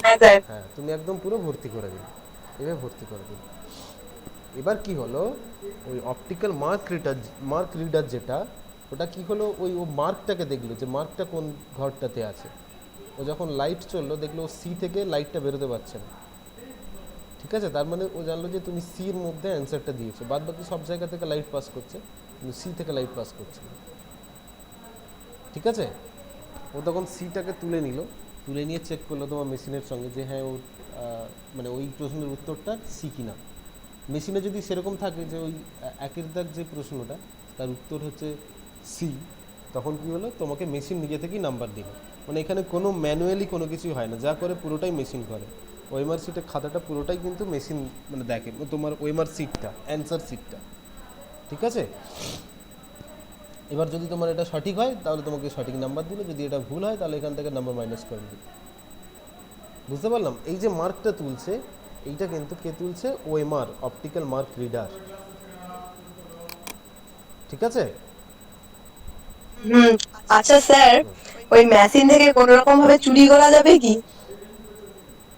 হ্যাঁ স্যার। হ্যাঁ, তুমি একদম পুরো ভর্তি করে দিলে, এভাবে ভর্তি করে দিলে। এবার কি হলো, ওই অপটিক্যাল মার্ক রিডার যেটা, ওটা কি হলো, ওই ও মার্কটাকে দেখলো যে মার্কটা কোন ঘরটাতে আছে। ও যখন লাইট চললো দেখলো ও সি থেকে লাইটটা বেরোতে পারছে না। ঠিক আছে, তার মানে ও জানলো যে তুমি সির মধ্যে অ্যান্সারটা দিয়েছো, বাদ বাকি সব জায়গা থেকে লাইট পাস করছে, কিন্তু সি থেকে লাইট পাস করছে না। ঠিক আছে, ও তখন সিটাকে তুলে নিল, তুলে নিয়ে চেক করলো তোমার মেশিনের সঙ্গে যে হ্যাঁ ও মানে ওই প্রশ্নের উত্তরটা সি কিনা। মেশিনে যদি সেরকম থাকে যে ওই একের দাগ যে প্রশ্নটা তার উত্তর হচ্ছে সি, তখন কি হলো, তোমাকে মেশিন নিজে থেকেই নাম্বার দিল। মানে এখানে কোনো ম্যানুয়ালি কোনো কিছুই হয় না, যা করে পুরোটাই মেশিন করে। ওএমআর সিটের খাতাটা পুরোটাই কিন্তু মেশিন মানে দেখে তোমার ওএমআর সিটটা অ্যান্সার সিটটা, ঠিক আছে? এবার যদি তোমার এটা সঠিক হয় তাহলে তোমাকে সঠিক নাম্বার দিল, যদি এটা ভুল হয় তাহলে এখান থেকে নাম্বার মাইনাস করে দিল। বুঝতে পারলাম? এই যে মার্কটা তুলছে এইটা কিন্তু কে তুলছে? ওএমআর, অপটিক্যাল মার্ক রিডার, ঠিক আছে? হুম। আচ্ছা স্যার, ওই মেশিন থেকে কোনো রকম ভাবে চুরি করা যাবে কি?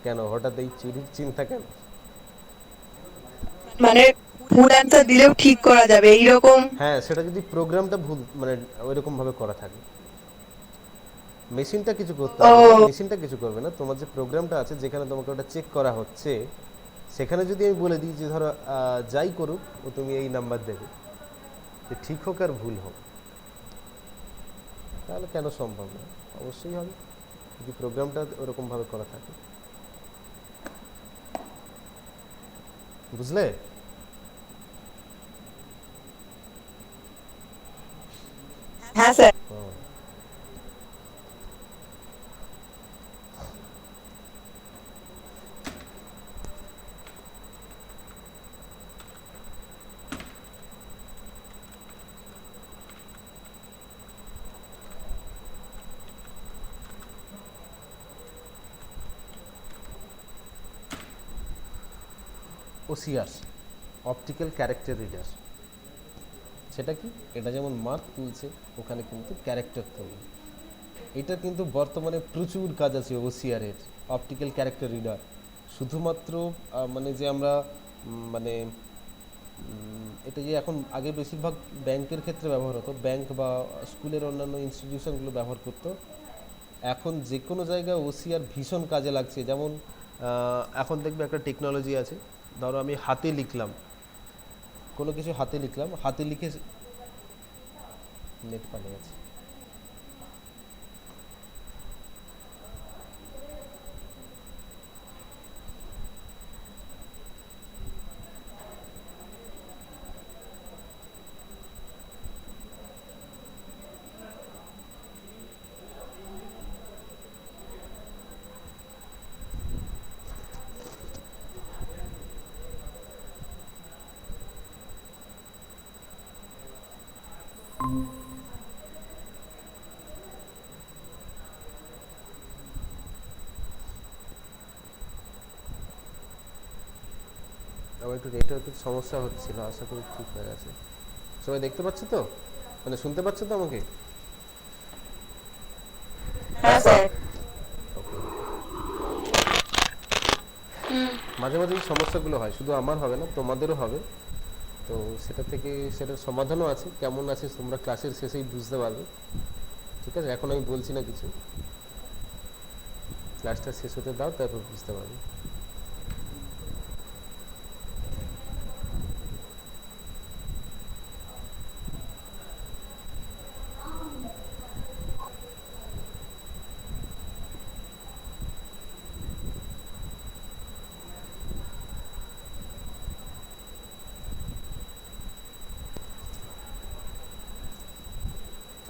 কেন হঠাৎ এই চুরির চিন্তা কেন? মানে ভুল অ্যান্সার দিলেও ঠিক করা যাবে এইরকম? হ্যাঁ, সেটা যদি প্রোগ্রামটা ভুল মানে ওইরকম ভাবে করা থাকে, মেশিনটা কিছু করতে হবে না, মেশিনটা কিছু করবে না, তোমার যে প্রোগ্রামটা আছে যেখানে তোমাকে ওটা চেক করা হচ্ছে সেখানে যদি আমি বলে দিই যে ধরো যাই করুক ও তুমি এই নাম্বার দেবে, যে ঠিক হোক আর ভুল হোক, তাহলে কেন সম্ভব না? অবশ্যই হবে যদি প্রোগ্রামটা ওরকমভাবে করা থাকে। বুঝলে? হ্যাঁ স্যার। হুম। ওসিআর, অপটিক্যাল ক্যারেক্টার রিডার, সেটা কি? এটা যেমন মার্ক তুলছে ওখানে কিন্তু ক্যারেক্টার তুলবে। এটা কিন্তু বর্তমানে প্রচুর কাজ আছে ওসিআরের, অপটিক্যাল ক্যারেক্টার রিডার। শুধুমাত্র মানে যে আমরা মানে এটা যে এখন আগে বেশিরভাগ ব্যাংকের ক্ষেত্রে ব্যবহার হতো, ব্যাংক বা স্কুলের অন্যান্য ইনস্টিটিউশনগুলো ব্যবহার করতো, এখন যে কোনো জায়গায় ওসিআর ভীষণ কাজে লাগছে। যেমন এখন দেখবে একটা টেকনোলজি আছে, ধরো আমি হাতে লিখলাম কোনো কিছু, হাতে লিখলাম, হাতে লিখে নেট পালিয়ে গেছে। আমার একটু নেটওয়ার্কের সমস্যা হচ্ছিল, আশা করি ঠিক হয়ে গেছে। সবাই দেখতে পাচ্ছ তো, মানে শুনতে পাচ্ছ তো আমাকে? হ্যাঁ স্যার। মাঝে মাঝে এই সমস্যাগুলো হয়, শুধু আমার হবে না তোমাদেরও হবে। তো সেটা থেকে সেটার সমাধানও আছে, কেমন আছে তোমরা ক্লাসের শেষেই বুঝতে পারবে, ঠিক আছে? এখন আমি বলছি না কিছু, ক্লাসটা শেষ হতে দাও তারপর বুঝতে পারবে।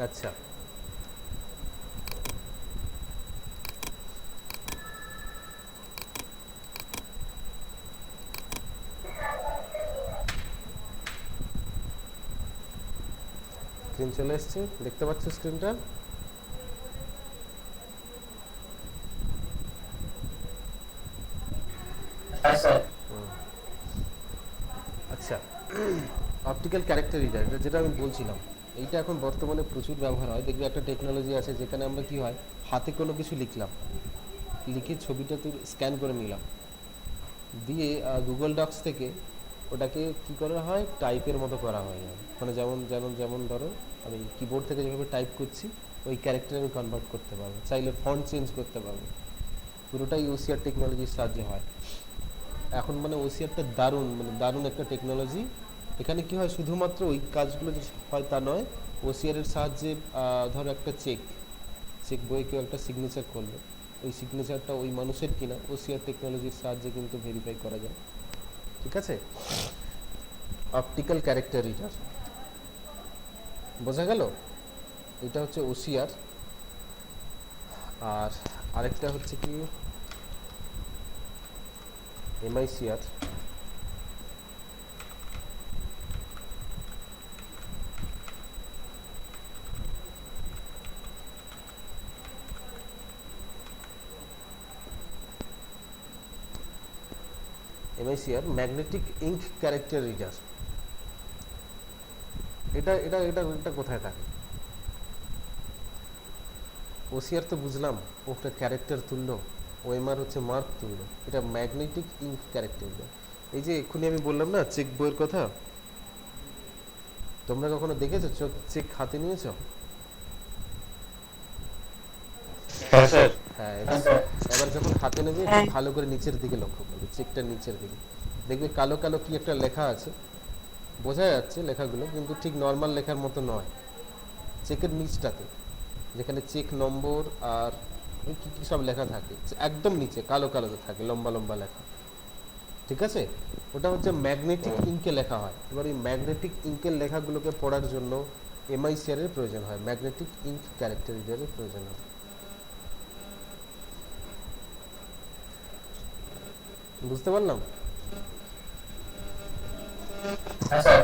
আচ্ছা, স্ক্রিন চলে এসছে, দেখতে পাচ্ছ স্ক্রিনটা? হ্যাঁ স্যার। আচ্ছা, অপটিক্যাল ক্যারেক্টার রিডার, এটা যেটা আমি বলছিলাম, এইটা এখন বর্তমানে প্রচুর ব্যবহার হয়। দেখবে একটা টেকনোলজি আছে যেখানে আমরা কি হয়, হাতে কোনো কিছু লিখলাম, লিখে ছবিটা তো স্ক্যান করে নিলাম, দিয়ে গুগল ডক্স থেকে ওটাকে কি করা হয়, টাইপের মতো করা হয়। মানে যেমন যেমন যেমন ধরো আমি কিবোর্ড থেকে যেভাবে টাইপ করছি ওই ক্যারেক্টারে আমি কনভার্ট করতে পারবো, চাইলে ফন্ট চেঞ্জ করতে পারবো, পুরোটাই ওসিআর টেকনোলজির সাহায্যে হয় এখন। মানে ওসিআরটা দারুণ, মানে দারুণ একটা টেকনোলজি। এখানে কি হয়, শুধুমাত্র ওই কাজগুলো যে হয় তা নয়, ওসিআরের সাহায্যে ধরো একটা চেক চেক বইয়ে কেউ একটা সিগনেচার করলো, ওই সিগনেচারটা ওই মানুষের কিনা ওসিআর টেকনোলজির সাহায্যে কিন্তু ভেরিফাই করা যায়, ঠিক আছে? অপটিক্যাল ক্যারেক্টার রিডার, বোঝা গেল? এটা হচ্ছে ওসিআর। আর আরেকটা হচ্ছে কি, MICR magnetic ink character reader. এটা এটা এটা এটা কোথায় থাকে? ওসিআর তো বুঝলাম ওটা ক্যারেক্টার তুললো, ওএমআর হচ্ছে মার্ক তুললো, এটা ম্যাগনেটিক ইঙ্ক ক্যারেক্টার রিডার। এই যে এক্ষুনি আমি বললাম না চেক বইয়ের কথা, তোমরা কখনো দেখেছো চেক হাতে নিয়েছো? হ্যাঁ স্যার। হ্যাঁ, এবার যখন হাতে নেবে একটু ভালো করে নিচের দিকে লক্ষ্য করবে, চেকটা নিচের দিকে দেখবে কালো কালো কি একটা লেখা আছে, বোঝা যাচ্ছে লেখাগুলো কিন্তু ঠিক নর্মাল লেখার মতো নয়। চেকের নিচটাতে যেখানে চেক নম্বর আর ওই কী কী সব লেখা থাকে একদম নিচে কালো কালোতে থাকে, লম্বা লম্বা লেখা, ঠিক আছে? ওটা হচ্ছে ম্যাগনেটিক ইঙ্কে লেখা হয়। এবার এই ম্যাগনেটিক ইঙ্কের লেখাগুলোকে পড়ার জন্য MICR এর প্রয়োজন হয়, ম্যাগনেটিক ইঙ্ক ক্যারেক্টার রিডারের প্রয়োজন হয়। বুঝতে পারলাম? হ্যাঁ স্যার।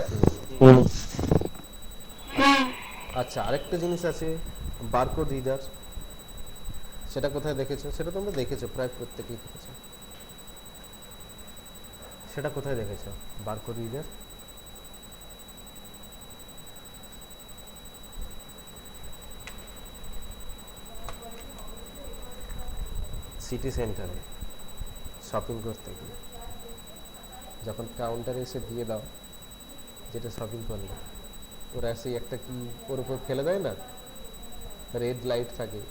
আচ্ছা, আরেকটা জিনিস আছে বারকোড রিডার, সেটা কোথায় দেখেছো? সেটা তোমরা দেখেছো, প্রায় প্রত্যেকেই দেখেছো। সেটা কোথায় দেখেছো বারকোড রিডার? সিটি সেন্টারে শপিং করতে গিয়ে যখন কাউন্টারে এসে দিয়ে দাও যেটা শপিং করলে, ওরা সেই একটা কি ওর উপর ফেলে দেয় না, রেড লাইট থাকে,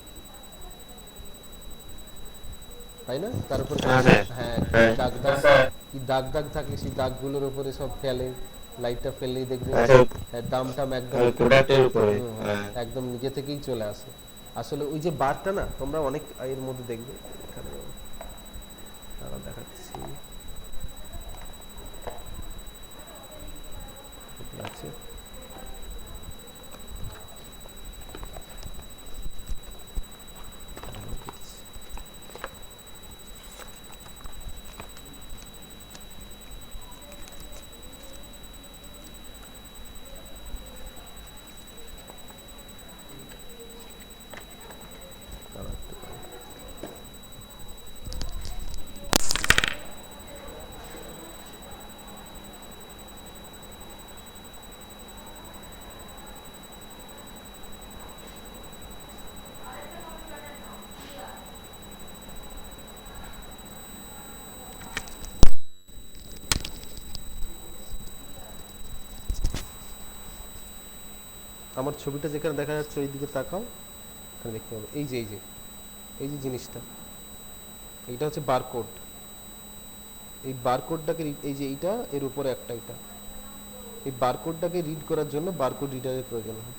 তাই না? তার উপর হ্যাঁ দাগ দাগ কি দাগ দাগ থাকে, সেই দাগগুলোর উপরে সব ফেলে, লাইটটা ফেললেই দেখবে দামটা একদম প্রোডাক্টের উপরে একদম নিজে থেকেই চলে আসে। আসলে ওই যে বারটা না, তোমরা অনেক এর মধ্যে দেখবে, এখানে তারা দেখাচ্ছি আছে, আমার ছবিটা যেখানে দেখা যাচ্ছে ওই দিকে তাকাও, এখানে দেখতে পাবে এই যে এই যে জিনিসটা, এইটা হচ্ছে বারকোড। এই বারকোডটাকে এই যে এইটা এর উপরে একটা এটা, এই বারকোডটাকে রিড করার জন্য বারকোড রিডারের প্রয়োজন হয়,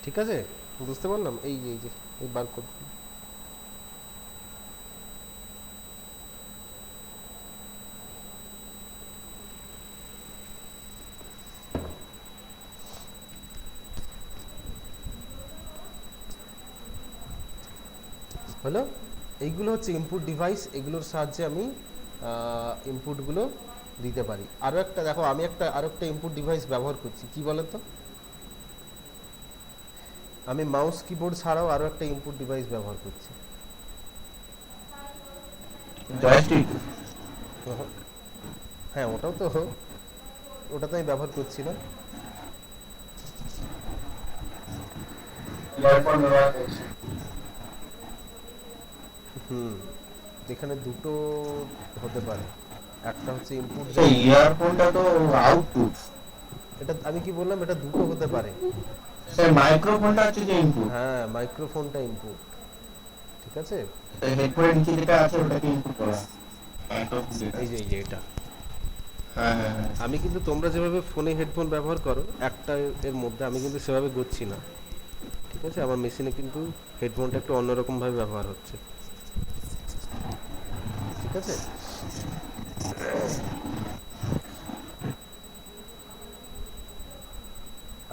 ঠিক আছে? বুঝতে পারলাম? এই যে এই বারকোড, হলো? এইগুলো হচ্ছে ইনপুট ডিভাইস, এগুলোর সাহায্যে আমি ইনপুটগুলো দিতে পারি। আরও একটা দেখো, আমি আরও একটা ইনপুট ডিভাইস ব্যবহার করছি, কি বলো তো? আমি মাউস কিবোর্ড ছাড়াও আরও একটা ইনপুট ডিভাইস ব্যবহার করছি। জয়স্টিক। হ্যাঁ, ওটা তো আমি ব্যবহার করছি না। ইয়ারফোন ব্যবহার করছি। এখানে দুটো হতে পারে, একটা হচ্ছে ইনপুট, এই ইয়ারফোনটা তো আউটপুট। এটা আমি কি বললাম, এটা দুটো হতে পারে। স্যার মাইক্রোফোনটা হচ্ছে যে ইনপুট। হ্যাঁ, মাইক্রোফোনটা ইনপুট, ঠিক আছে? হেডফোনের নিচে যেটা আছে ওটাকে ইনপুট করা। এই যে এটা হ্যাঁ। আমি কিন্তু তোমরা যেভাবে ফোনে হেডফোন ব্যবহার করো একটা এর মধ্যে, আমি কিন্তু সেভাবে করছি না, ঠিক আছে? আমার মেশিনে কিন্তু হেডফোনটা একটু অন্যরকম ভাবে ব্যবহার হচ্ছে, ঠিক আছে?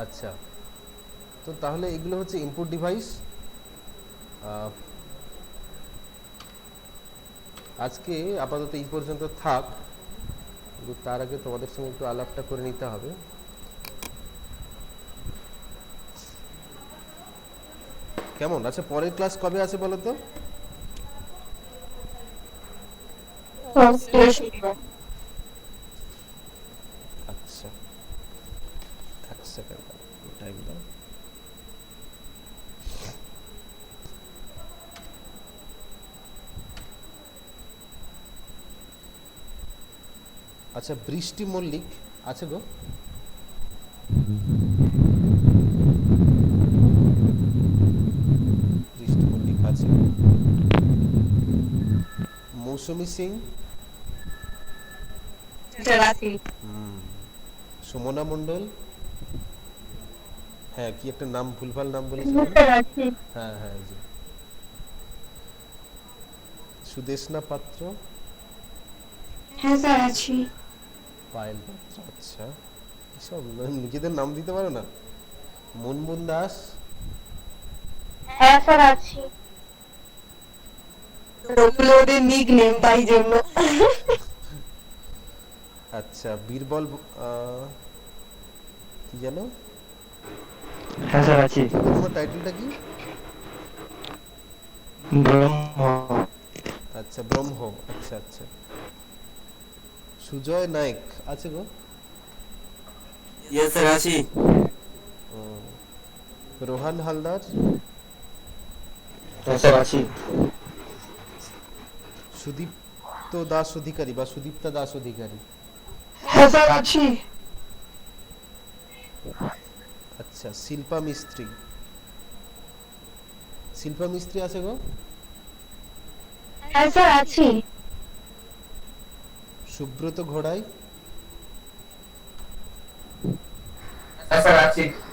আচ্ছা, তো তাহলে এগুলো হচ্ছে ইনপুট ডিভাইস। আজকে আপাতত এই পর্যন্ত থাক, কিন্তু তার আগে তোমাদের সঙ্গে একটু আলাপটা করে নিতে হবে। কেমন আচ্ছা, পরের ক্লাস কবে আছে বলো তো? আচ্ছা, এক সেকেন্ড টাইম দাও। আচ্ছা, বৃষ্টি মল্লিক আছে গো? বৃষ্টি মল্লিক আছে। মৌসুমী সিং, স্যার আছি। সুমনা মণ্ডল, হ্যাঁ কি একটা নাম ভুলভাল নাম বলেছিল না? স্যার আছি। হ্যাঁ হ্যাঁ, এই যে সুদেশনা পাত্র, হ্যাঁ স্যার আছি। পায়েল পাত্র, আচ্ছা সব নিজেদের নাম দিতে পারো না? মুনমুন দাস, হ্যাঁ স্যার আছি। ওগুলো ওদের নিক নেম তাই জন্য। আচ্ছা বীরবল কি জানো হ্যাঁ স্যার আছি। তোমার টাইটেলটা কি? ব্রহ্ম। আচ্ছা ব্রহ্ম, আচ্ছা আচ্ছা। সুজয় নায়ক আছে গো? ইয়েস স্যার আছি। রোহান হালদার, হ্যাঁ স্যার আছি। সুদীপ্ত দাস অধিকারী বা সুদীপ্তা দাস অধিকারী, হ্যাঁ স্যার আছি। আচ্ছা শিল্পা মিস্ত্রি, শিল্পা মিস্ত্রি আছে গো? হ্যাঁ স্যার আছি। সুব্রত ঘোড়াই, হ্যাঁ স্যার আছি।